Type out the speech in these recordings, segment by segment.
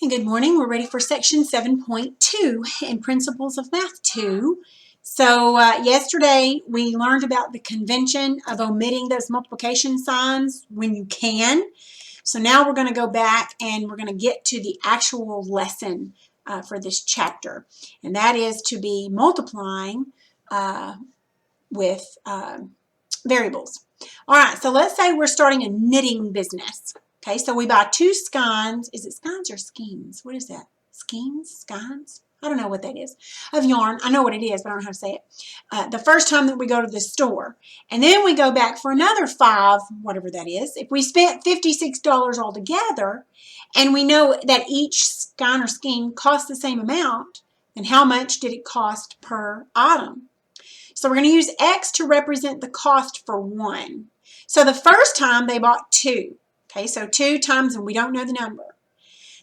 And good morning. We're ready for section 7.2 in Principles of Math 2. So yesterday we learned about the convention of omitting those multiplication signs when you can. So now we're going to go back and we're going to get to the actual lesson for this chapter. And that is to be multiplying with variables. All right, so let's say we're starting a knitting business. Okay, so we buy 2 skeins. Is it skeins or skeins? What is that? Skeins? Skeins? I don't know what that is. Of yarn. I know what it is, but I don't know how to say it. The first time that we go to the store. And then we go back for another 5, whatever that is. If we spent $56 altogether, and we know that each skein or skein costs the same amount, then how much did it cost per item? So we're going to use X to represent the cost for 1. So the first time they bought 2. Okay, so 2 times, and we don't know the number.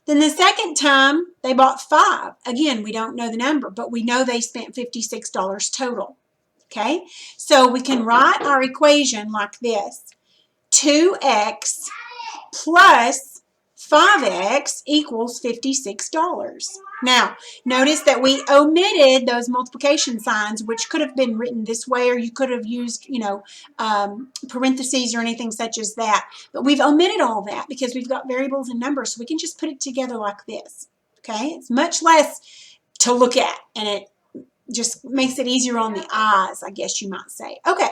Then the second time, they bought 5. Again, we don't know the number, but we know they spent $56 total. Okay, so we can write our equation like this. 2x plus 5x equals $56. Now, notice that we omitted those multiplication signs, which could have been written this way, or you could have used, parentheses or anything such as that. But we've omitted all that because we've got variables and numbers, so we can just put it together like this. Okay, it's much less to look at, and it just makes it easier on the eyes, I guess you might say. Okay,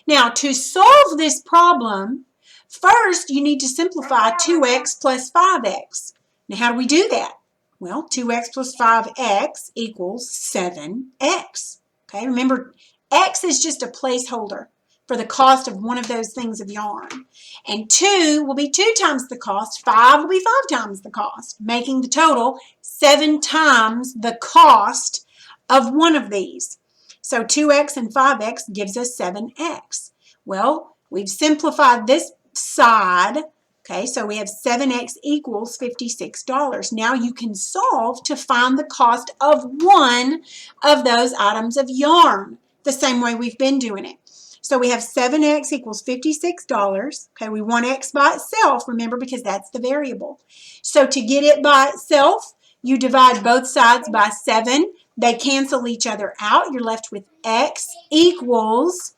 now to solve this problem, first, you need to simplify 2x plus 5x. Now, how do we do that? Well, 2x plus 5x equals 7x. Okay, remember, x is just a placeholder for the cost of one of those things of yarn. And 2 will be 2 times the cost. 5 will be 5 times the cost, making the total 7 times the cost of one of these. So 2x and 5x gives us 7x. Well, we've simplified this side. Okay, so we have 7x equals $56. Now you can solve to find the cost of one of those items of yarn, the same way we've been doing it. So we have 7x equals $56. Okay, we want x by itself, remember, because that's the variable. So to get it by itself, you divide both sides by 7. They cancel each other out. You're left with x equals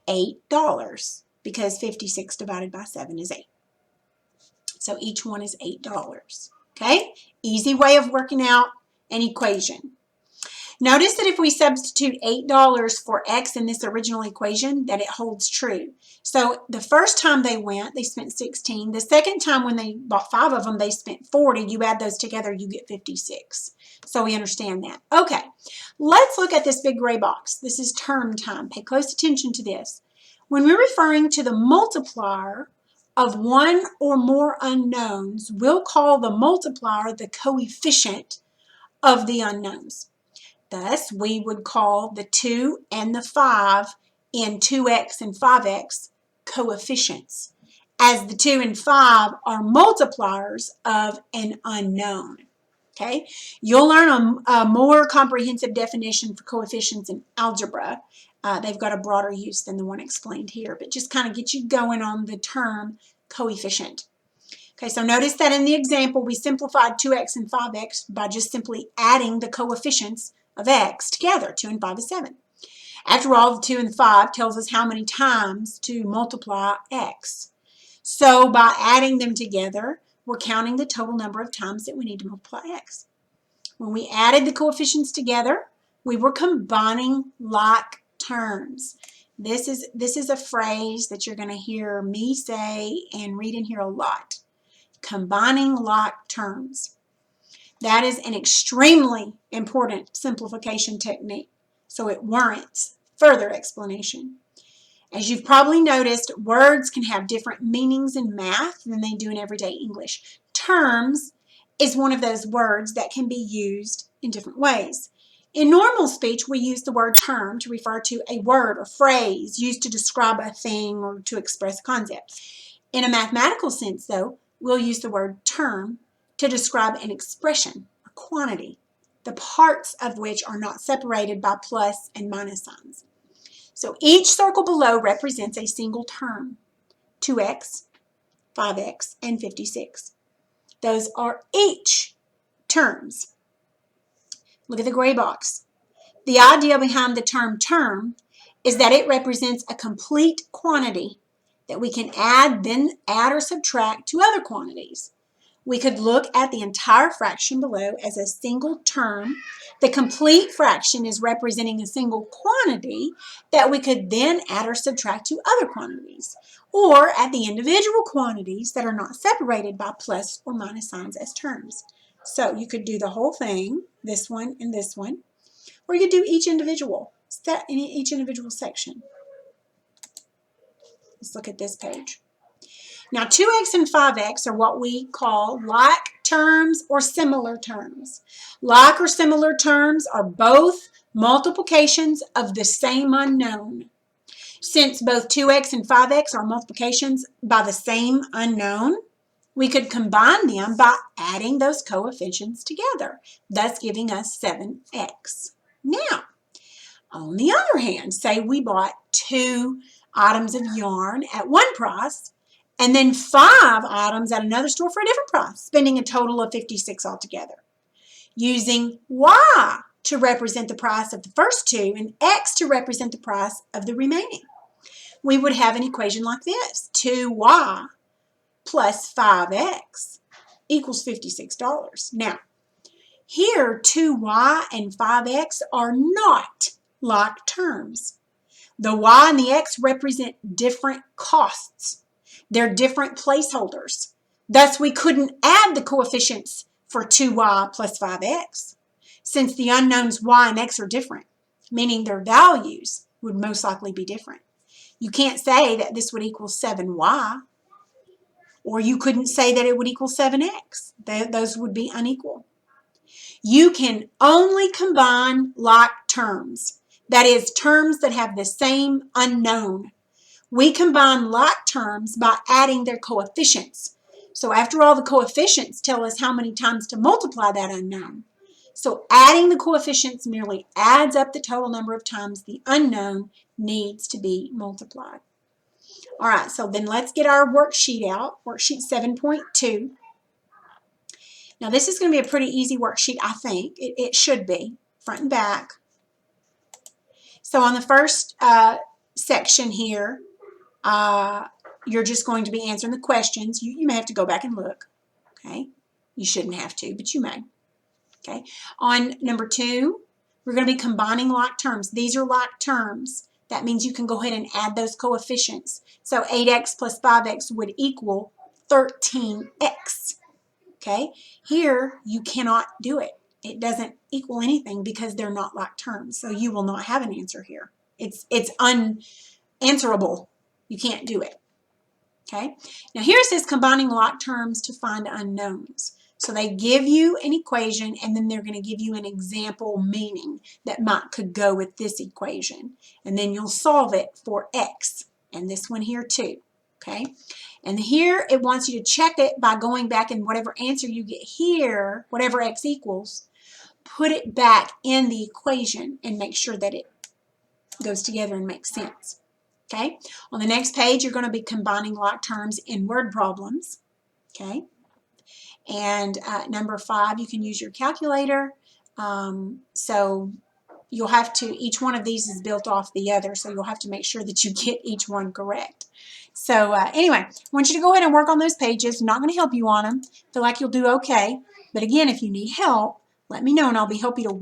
$8 because 56 divided by 7 is 8. So each one is $8. Okay? Easy way of working out an equation. Notice that if we substitute $8 for x in this original equation, that it holds true. So the first time they went, they spent 16. The second time when they bought 5 of them, they spent 40. You add those together, you get 56. So we understand that. Okay, let's look at this big gray box. This is term time. Pay close attention to this. When we're referring to the multiplier of one or more unknowns, we'll call the multiplier the coefficient of the unknowns. Thus, we would call the 2 and the 5 in 2x and 5x coefficients, as the 2 and 5 are multipliers of an unknown. Okay, you'll learn a more comprehensive definition for coefficients in algebra. They've got a broader use than the one explained here, but just kind of get you going on the term coefficient. Okay, so notice that in the example, we simplified 2x and 5x by just simply adding the coefficients of x together. 2 and 5 is 7. After all, the 2 and the 5 tells us how many times to multiply x. So by adding them together, we're counting the total number of times that we need to multiply x. When we added the coefficients together, we were combining like terms. This is a phrase that you're going to hear me say and read in here a lot. Combining like terms. That is an extremely important simplification technique, so it warrants further explanation. As you've probably noticed, words can have different meanings in math than they do in everyday English. Terms is one of those words that can be used in different ways. In normal speech, we use the word term to refer to a word or phrase used to describe a thing or to express a concept. In a mathematical sense, though, we'll use the word term to describe an expression, a quantity, the parts of which are not separated by plus and minus signs. So each circle below represents a single term, 2x, 5x, and 56. Those are each terms. Look at the gray box. The idea behind the term term is that it represents a complete quantity that we can then add or subtract to other quantities. We could look at the entire fraction below as a single term. The complete fraction is representing a single quantity that we could then add or subtract to other quantities, or at the individual quantities that are not separated by plus or minus signs as terms. So you could do the whole thing, this one and this one, or you could do each individual section. Let's look at this page. Now 2x and 5x are what we call like terms or similar terms. Like or similar terms are both multiplications of the same unknown. Since both 2x and 5x are multiplications by the same unknown, we could combine them by adding those coefficients together, thus giving us 7x. Now, on the other hand, say we bought 2 items of yarn at one price and then 5 items at another store for a different price, spending a total of 56 altogether. Using y to represent the price of the first 2 and x to represent the price of the remaining, we would have an equation like this: 2y plus 5x equals $56. Now, here 2y and 5x are not like terms. The y and the x represent different costs. They're different placeholders. Thus, we couldn't add the coefficients for 2y plus 5x, since the unknowns y and x are different, meaning their values would most likely be different. You can't say that this would equal 7y, or you couldn't say that it would equal 7x. Those would be unequal. You can only combine like terms, that is, terms that have the same unknown. We combine like terms by adding their coefficients. So after all, the coefficients tell us how many times to multiply that unknown. So adding the coefficients merely adds up the total number of times the unknown needs to be multiplied. All right, so then let's get our worksheet out, worksheet 7.2. Now this is going to be a pretty easy worksheet, I think. It should be, front and back. So on the first section here, you're just going to be answering the questions. You may have to go back and look, okay? You shouldn't have to, but you may, okay? On number 2, we're going to be combining like terms. These are like terms. That means you can go ahead and add those coefficients. So 8x plus 5x would equal 13x, okay? Here, you cannot do it. It doesn't equal anything because they're not like terms. So you will not have an answer here. It's unanswerable. You can't do it. Okay. Now here it says combining like terms to find unknowns. So they give you an equation and then they're going to give you an example meaning that could go with this equation. And then you'll solve it for x. And this one here too. Okay. And here it wants you to check it by going back and whatever answer you get here, whatever x equals, put it back in the equation and make sure that it goes together and makes sense. Okay, on the next page, you're going to be combining like terms in word problems. Okay, and number 5, you can use your calculator. So you'll have to, each one of these is built off the other, so you'll have to make sure that you get each one correct. So anyway, I want you to go ahead and work on those pages. I'm not going to help you on them. Feel like you'll do okay. But again, if you need help, let me know and I'll be helping you to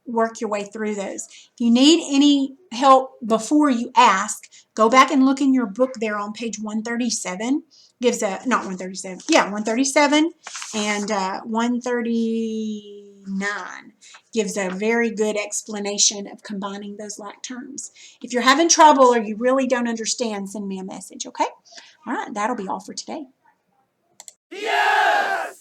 work your way through those. If you need any help before you ask, go back and look in your book there on page 137. Gives a, not 137, yeah, 137 and 139 gives a very good explanation of combining those like terms. If you're having trouble or you really don't understand, send me a message, okay? All right, that'll be all for today. Yes!